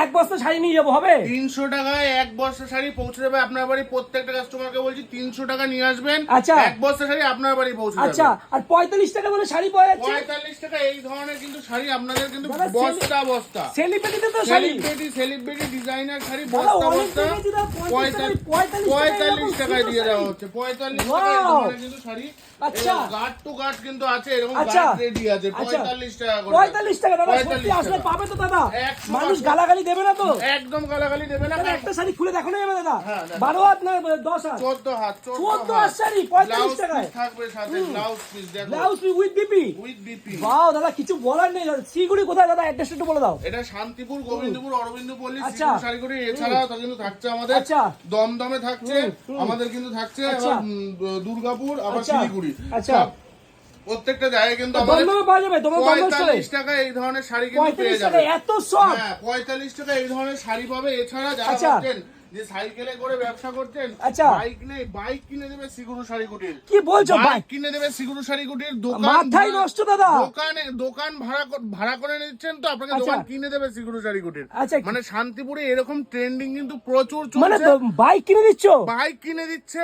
এক বস্তা শাড়ি নিয়ে যাবো, হবে? 300 টাকায় এক বস্তা শাড়ি পৌঁছে যাবে আপনার বাড়ি। প্রত্যেকটা কাস্টমারকে বলছি 300 টাকা নিয়ে আসবেন, আচ্ছা। এক বস্তা শাড়ি আপনার বাড়ি পৌঁছে যাবে। আচ্ছা, আর 45 টাকা বলে শাড়ি পাওয়া যাচ্ছে? 45 টাকা এই ধরনের কিন্তু শাড়ি আপনাদের কিন্তু দাদা, বস্তা বস্তা সেলিব্রিটিতে তো শাড়ি, সেলিব্রিটি ডিজাইনার শাড়ি দাদা, বস্তা অনেক বস্তা দেখেছি দাদা, 45 টাকায় দিয়ে দেওয়া হচ্ছে। 45 টাকা এই Wow! ধরনের কিন্তু শাড়ি। আচ্ছা। গার্ড টু গার্ড কিন্তু আছে, এরকম আচ্ছা। গার্ড রেডি আছে। 45 টাকা করে। 45 টাকা দাদা, 45 সত্যি আসলে টাকা। পাবে তো দাদা? 100 মানুষ টাকা। গালাগালি দেবে না তো? একদম গালাগালি দেবে না। দাদা, একটা শাড়ি খুলে দেখো না যাবে দাদা? হ্যাঁ, দেখো। 12 হাত না 10 হাত? 14 হাত 14 হাত শাড়ি 45 টাকায়। ব্লাউজ থাকবে সাথে, ব্লাউজ পিস দেখো blouse with BP. With BP. বাও দাদা, কিছু বলার নেই দাদা। শিগুড়ি কোথায় দাদা? অ্যাড্রেস একটু বলে দাও। এটা শান্তিপুর, গোবিন্দপুর, অরবিন্দ পল্লী, আচ্ছা। শ্রীপুর শাড়িগুড়ি। এছাড়াও তা কিন্তু থাকছে আমাদের আচ্ছা। দমদমে থাকছে, আমাদের কিন্তু থাকছে আচ্ছা। আবার দুর্গাপুর, আবার আচ্ছা। শিলিগুড়ি। আচ্ছা। সব প্রত্যেকটা জায়গায় কিন্তু আমাদের দমদমে পাওয়া যাবে? তোমার দমদম স্টোরে 45 টাকা এই ধরনের শাড়ি কিন্তু 45 পেয়ে টাকা যাবে। এত সব? হ্যাঁ, 45 টাকা এই ধরনের শাড়ি পাবে। এছাড়া যারা আচ্ছা। ভাবছেন যে সাইকেলে করে ব্যবসা করছেন, আচ্ছা। বাইক নেই, বাইক কিনে দেবে সিগুরু শাড়ি কুটির। কি বলছো? বাইক কিনে দেবে সিগুরু শাড়ি কুটির। দোকান মাথায় নষ্ট দাদা। দোকান ভাড়া করে নিচ্ছেন তো আপনাকে আচ্ছা। দোকান কিনে দেবে সিগুরু শাড়ি কুটির। আচ্ছা। মানে শান্তিপুরে এরকম ট্রেন্ডিং কিন্তু প্রচুর মানে চলছে। বাইক কিনে দিচ্ছ? বাইক কিনে দিচ্ছে,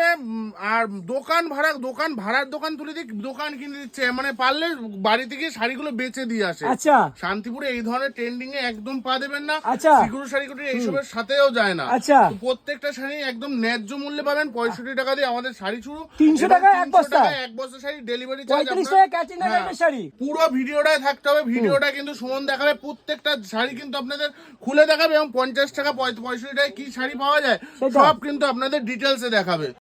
আর ভাড়ার দোকান তুলে দিয়ে দোকান কিনে দিচ্ছে। মানে পারলে বাড়ি থেকে শাড়িগুলো বেচে দিয়ে আসে। আচ্ছা। শান্তিপুরে এই ধরনের ট্রেন্ডিং এ একদম পা দেবেন না। আচ্ছা। সিগুরু শাড়ি কুটির এইসবের সাথেও যায় না। আচ্ছা। তো প্রত্যেকটা শাড়ি একদম ন্যায্য মূল্যে পাবেন। 65 টাকা দিয়ে আমাদের শাড়ি শুরু। 300 এবং টাকায় এক 300 বস্তা? টাকায় এক বস্তা শাড়ি ডেলিভারি চার্জ। 45 টাকা ক্যাচিং টাকা একটা শাড়ি। পুরো ভিডিওটাই থাকতে হবে। ভিডিওটা কিন্তু সুমন দেখাবে। প্রত্যেকটা শাড়ি কিন্তু আপনাদের খুলে দেখাবে এবং 50 টাকা 65 টাকায় কি শাড়ি পাওয়া যায় সেটা। সব কিন্তু আপনাদের ডিটেলসে দেখাবে।